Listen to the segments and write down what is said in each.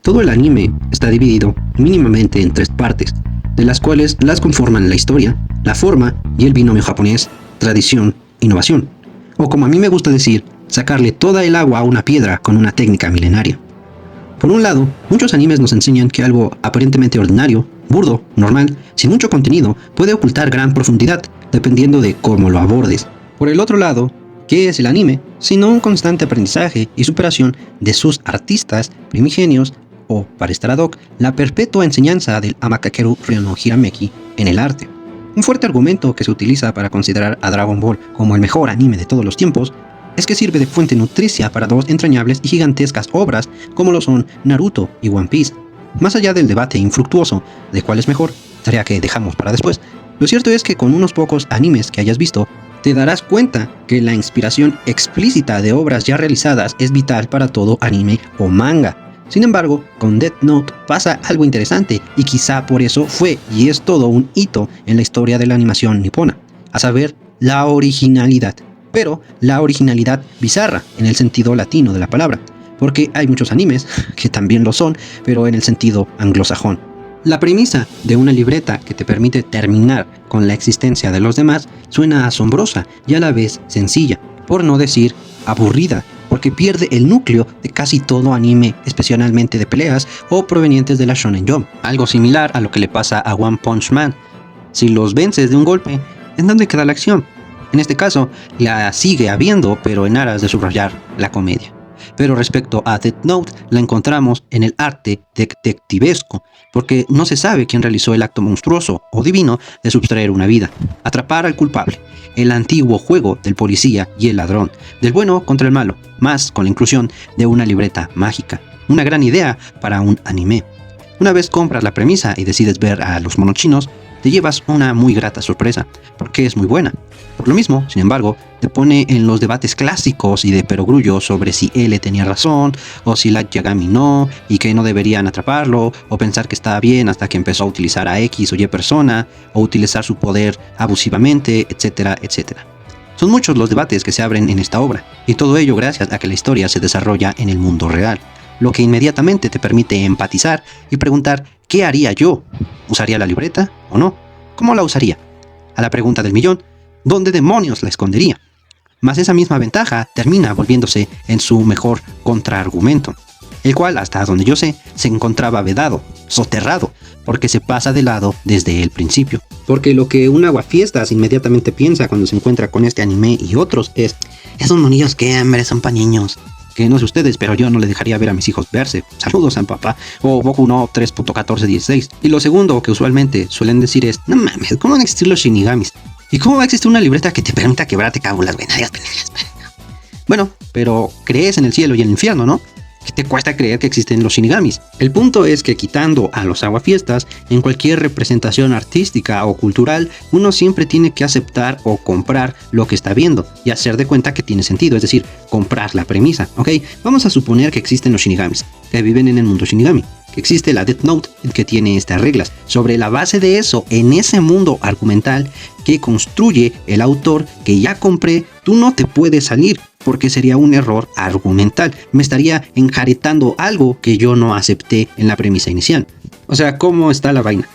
Todo el anime está dividido mínimamente en 3 partes, de las cuales las conforman la historia, la forma y el binomio japonés, tradición, innovación. O como a mí me gusta decir, sacarle toda el agua a una piedra con una técnica milenaria. Por un lado, muchos animes nos enseñan que algo aparentemente ordinario, burdo, normal, sin mucho contenido, puede ocultar gran profundidad, dependiendo de cómo lo abordes. Por el otro lado, ¿qué es el anime? Sino un constante aprendizaje y superación de sus artistas primigenios, o, para estar ad hoc, la perpetua enseñanza del Amakakeru Ryono Hirameki en el arte. Un fuerte argumento que se utiliza para considerar a Dragon Ball como el mejor anime de todos los tiempos es que sirve de fuente nutricia para 2 entrañables y gigantescas obras como lo son Naruto y One Piece. Más allá del debate infructuoso de cuál es mejor, tarea que dejamos para después, lo cierto es que con unos pocos animes que hayas visto, te darás cuenta que la inspiración explícita de obras ya realizadas es vital para todo anime o manga. Sin embargo, con Death Note pasa algo interesante y quizá por eso fue y es todo un hito en la historia de la animación nipona, a saber, la originalidad. Pero la originalidad bizarra en el sentido latino de la palabra, porque hay muchos animes que también lo son, pero en el sentido anglosajón. La premisa de una libreta que te permite terminar con la existencia de los demás suena asombrosa y a la vez sencilla, por no decir aburrida, porque pierde el núcleo de casi todo anime, especialmente de peleas o provenientes de la Shonen Jump. Algo similar a lo que le pasa a One Punch Man. Si los vences de un golpe, ¿en dónde queda la acción? En este caso, la sigue habiendo, pero en aras de subrayar la comedia. Pero respecto a Death Note, la encontramos en el arte detectivesco, porque no se sabe quién realizó el acto monstruoso o divino de sustraer una vida, atrapar al culpable, el antiguo juego del policía y el ladrón, del bueno contra el malo, más con la inclusión de una libreta mágica. Una gran idea para un anime. Una vez compras la premisa y decides ver a los monochinos, te llevas una muy grata sorpresa, porque es muy buena. Por lo mismo, sin embargo, te pone en los debates clásicos y de perogrullo sobre si L tenía razón, o si Light Yagami no, y que no deberían atraparlo, o pensar que estaba bien hasta que empezó a utilizar a X o Y persona, o utilizar su poder abusivamente, etcétera, etcétera. Son muchos los debates que se abren en esta obra, y todo ello gracias a que la historia se desarrolla en el mundo real, lo que inmediatamente te permite empatizar y preguntar ¿qué haría yo? ¿Usaría la libreta o no? ¿Cómo la usaría? A la pregunta del millón, ¿dónde demonios la escondería? Mas esa misma ventaja termina volviéndose en su mejor contraargumento, el cual, hasta donde yo sé, se encontraba vedado, soterrado, porque se pasa de lado desde el principio. Porque lo que un aguafiestas inmediatamente piensa cuando se encuentra con este anime y otros es esos monillos que hambre son pa' niños. Que no sé ustedes, pero yo no le dejaría ver a mis hijos verse. Saludos a mi papá. O Boku no 3.1416. Y lo segundo que usualmente suelen decir es, no mames, ¿cómo van a existir los shinigamis? ¿Y cómo va a existir una libreta que te permita quebrarte cábulas? Bueno, pero crees en el cielo y el infierno, ¿no? ¿Qué te cuesta creer que existen los shinigamis? El punto es que quitando a los aguafiestas, en cualquier representación artística o cultural, uno siempre tiene que aceptar o comprar lo que está viendo y hacer de cuenta que tiene sentido, es decir, comprar la premisa, ¿ok? Vamos a suponer que existen los shinigamis, que viven en el mundo shinigami, que existe la Death Note, que tiene estas reglas. Sobre la base de eso, en ese mundo argumental que construye el autor que ya compré, tú no te puedes salir, porque sería un error argumental. Me estaría enjaretando algo que yo no acepté en la premisa inicial. O sea, ¿cómo está la vaina?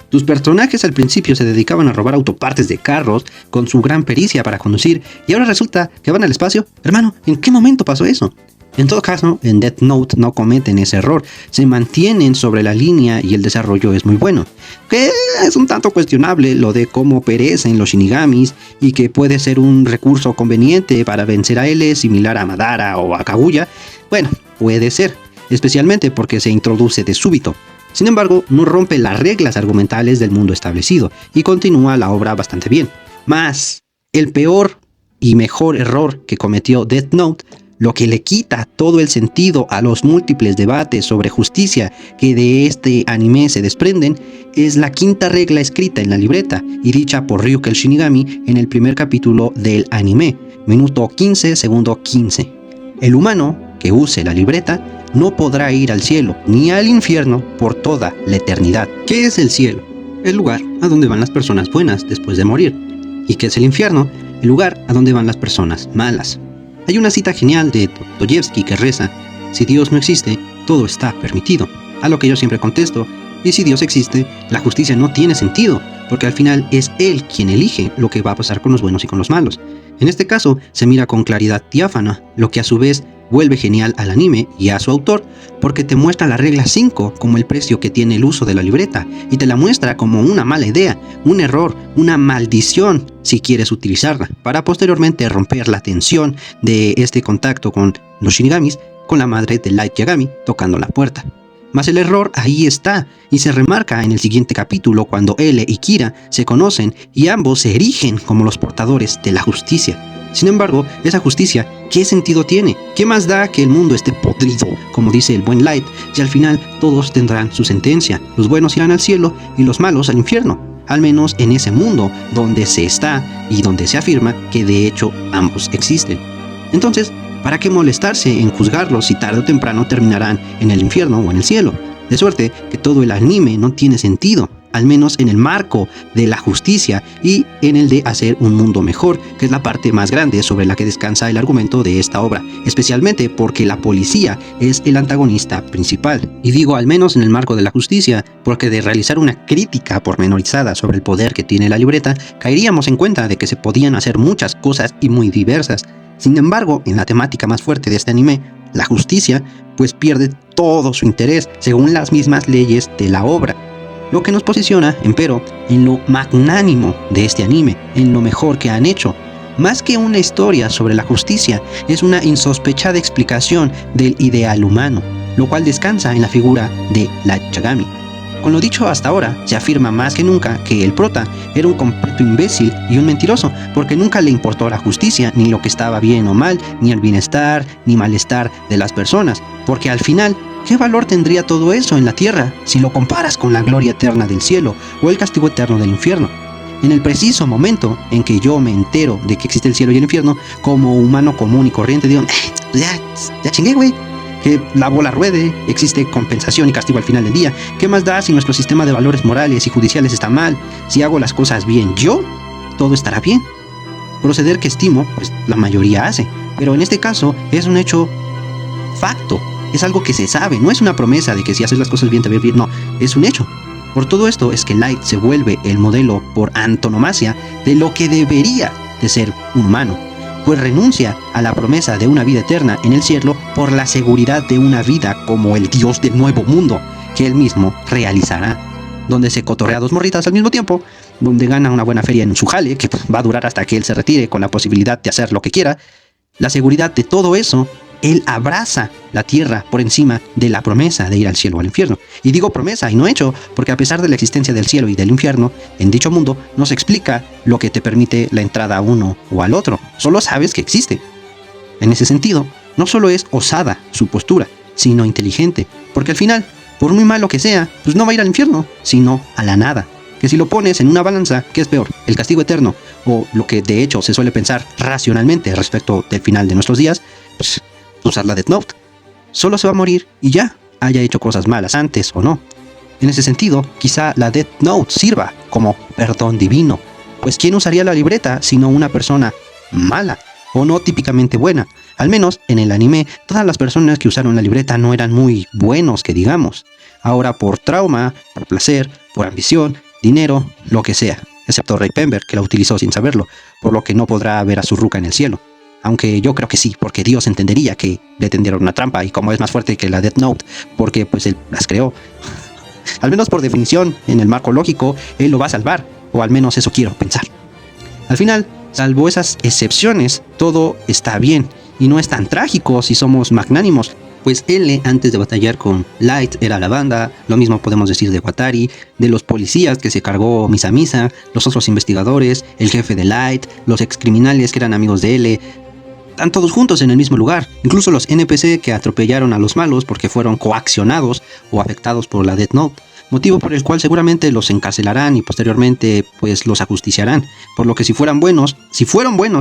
Tus personajes al principio se dedicaban a robar autopartes de carros con su gran pericia para conducir y ahora resulta que van al espacio. Hermano, ¿en qué momento pasó eso? En todo caso, en Death Note no cometen ese error, se mantienen sobre la línea y el desarrollo es muy bueno. Que es un tanto cuestionable lo de cómo perecen los shinigamis y que puede ser un recurso conveniente para vencer a L similar a Madara o a Kaguya. Bueno, puede ser, especialmente porque se introduce de súbito. Sin embargo, no rompe las reglas argumentales del mundo establecido y continúa la obra bastante bien. Más, el peor y mejor error que cometió Death Note, lo que le quita todo el sentido a los múltiples debates sobre justicia que de este anime se desprenden, es la quinta regla escrita en la libreta y dicha por Ryuk el Shinigami en el primer capítulo del anime, minuto 15, segundo 15. El humano que use la libreta no podrá ir al cielo ni al infierno por toda la eternidad. ¿Qué es el cielo? El lugar a donde van las personas buenas después de morir. ¿Y qué es el infierno? El lugar a donde van las personas malas. Hay una cita genial de Dostoyevsky que reza: si Dios no existe, todo está permitido. A lo que yo siempre contesto, y si Dios existe, la justicia no tiene sentido, porque al final es Él quien elige lo que va a pasar con los buenos y con los malos. En este caso, se mira con claridad diáfana, lo que a su vez vuelve genial al anime y a su autor, porque te muestra la regla 5 como el precio que tiene el uso de la libreta, y te la muestra como una mala idea, un error, una maldición, si quieres utilizarla, para posteriormente romper la tensión de este contacto con los Shinigamis, con la madre de Light Yagami tocando la puerta. Mas el error ahí está, y se remarca en el siguiente capítulo cuando L y Kira se conocen y ambos se erigen como los portadores de la justicia. Sin embargo, esa justicia, ¿qué sentido tiene? ¿Qué más da que el mundo esté podrido, como dice el buen Light, y al final todos tendrán su sentencia? Los buenos irán al cielo y los malos al infierno, al menos en ese mundo donde se está y donde se afirma que de hecho ambos existen. Entonces, ¿para qué molestarse en juzgarlos si tarde o temprano terminarán en el infierno o en el cielo? De suerte que todo el anime no tiene sentido, al menos en el marco de la justicia y en el de hacer un mundo mejor, que es la parte más grande sobre la que descansa el argumento de esta obra, especialmente porque la policía es el antagonista principal. Y digo al menos en el marco de la justicia, porque de realizar una crítica pormenorizada sobre el poder que tiene la libreta, caeríamos en cuenta de que se podían hacer muchas cosas y muy diversas. Sin embargo, en la temática más fuerte de este anime, la justicia, pues pierde todo su interés según las mismas leyes de la obra. Lo que nos posiciona, empero, en lo magnánimo de este anime, en lo mejor que han hecho. Más que una historia sobre la justicia, es una insospechada explicación del ideal humano, lo cual descansa en la figura de Light Yagami. Con lo dicho hasta ahora, se afirma más que nunca que el prota era un completo imbécil y un mentiroso, porque nunca le importó la justicia, ni lo que estaba bien o mal, ni el bienestar, ni malestar de las personas, porque al final, ¿qué valor tendría todo eso en la tierra si lo comparas con la gloria eterna del cielo o el castigo eterno del infierno? En el preciso momento en que yo me entero de que existe el cielo y el infierno, como humano común y corriente, digo, ya chingué, güey. Que la bola ruede, existe compensación y castigo al final del día. ¿Qué más da si nuestro sistema de valores morales y judiciales está mal? Si hago las cosas bien yo, todo estará bien. Proceder que estimo, pues la mayoría hace. Pero en este caso es un hecho facto, es algo que se sabe, no es una promesa de que si haces las cosas bien te va a ir bien, no, es un hecho. Por todo esto es que Light se vuelve el modelo por antonomasia de lo que debería de ser un humano, pues renuncia a la promesa de una vida eterna en el cielo por la seguridad de una vida como el dios del nuevo mundo que él mismo realizará, donde se cotorrea 2 morritas al mismo tiempo, donde gana una buena feria en su jale, que va a durar hasta que él se retire con la posibilidad de hacer lo que quiera. La seguridad de todo eso, él abraza la tierra por encima de la promesa de ir al cielo o al infierno. Y digo promesa y no hecho, porque a pesar de la existencia del cielo y del infierno, en dicho mundo no se explica lo que te permite la entrada a uno o al otro, solo sabes que existe. En ese sentido, no solo es osada su postura, sino inteligente, porque al final, por muy malo que sea, pues no va a ir al infierno, sino a la nada. Que si lo pones en una balanza, ¿qué es peor? ¿El castigo eterno? O lo que de hecho se suele pensar racionalmente respecto del final de nuestros días, pues usar la Death Note. Solo se va a morir y ya, haya hecho cosas malas antes o no. En ese sentido, quizá la Death Note sirva como perdón divino, pues ¿quién usaría la libreta sino una persona mala o no típicamente buena? Al menos en el anime, todas las personas que usaron la libreta no eran muy buenos, que digamos. Ahora por trauma, por placer, por ambición, dinero, lo que sea, excepto Ray Pember, que la utilizó sin saberlo, por lo que no podrá ver a su ruca en el cielo. Aunque yo creo que sí, porque Dios entendería que le tendieron una trampa, y como es más fuerte que la Death Note, porque pues él las creó. Al menos por definición, en el marco lógico, él lo va a salvar, o al menos eso quiero pensar. Al final, salvo esas excepciones, todo está bien, y no es tan trágico si somos magnánimos, pues L antes de batallar con Light era la banda, lo mismo podemos decir de Watari, de los policías que se cargó Misa Misa, los otros investigadores, el jefe de Light, los excriminales que eran amigos de L, están todos juntos en el mismo lugar, incluso los NPC que atropellaron a los malos porque fueron coaccionados o afectados por la Death Note, motivo por el cual seguramente los encarcelarán y posteriormente pues los ajusticiarán, por lo que si fueron buenos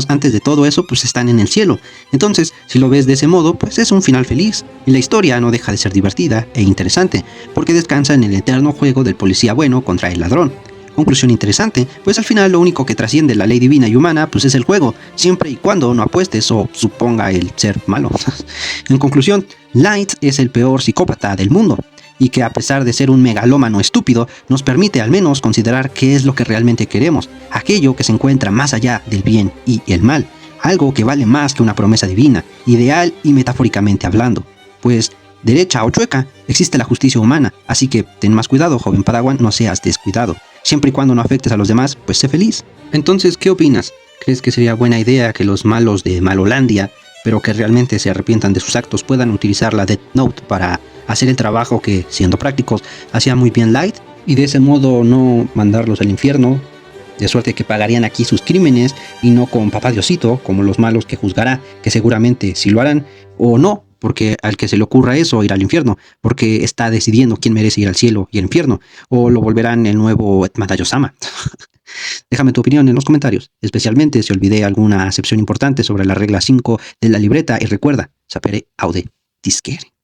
antes de todo eso, pues están en el cielo. Entonces, si lo ves de ese modo, pues es un final feliz, y la historia no deja de ser divertida e interesante, porque descansa en el eterno juego del policía bueno contra el ladrón, Conclusión interesante, pues al final lo único que trasciende la ley divina y humana pues es el juego, siempre y cuando no apuestes o suponga el ser malo. En conclusión, Light es el peor psicópata del mundo, y que a pesar de ser un megalómano estúpido, nos permite al menos considerar qué es lo que realmente queremos, aquello que se encuentra más allá del bien y el mal, algo que vale más que una promesa divina, ideal y metafóricamente hablando, pues derecha o chueca, existe la justicia humana, así que ten más cuidado, joven Padawan, no seas descuidado. Siempre y cuando no afectes a los demás, pues sé feliz. Entonces, ¿qué opinas? ¿Crees que sería buena idea que los malos de Malolandia, pero que realmente se arrepientan de sus actos, puedan utilizar la Death Note para hacer el trabajo que, siendo prácticos, hacía muy bien Light? Y de ese modo no mandarlos al infierno, de suerte que pagarían aquí sus crímenes y no con Papá Diosito, como los malos que juzgará, que seguramente sí lo harán, o no, porque al que se le ocurra eso irá al infierno, porque está decidiendo quién merece ir al cielo y al infierno, o lo volverán el nuevo Madayosama. Déjame tu opinión en los comentarios, especialmente si olvidé alguna acepción importante sobre la regla 5 de la libreta, y recuerda, sapere aude disquere.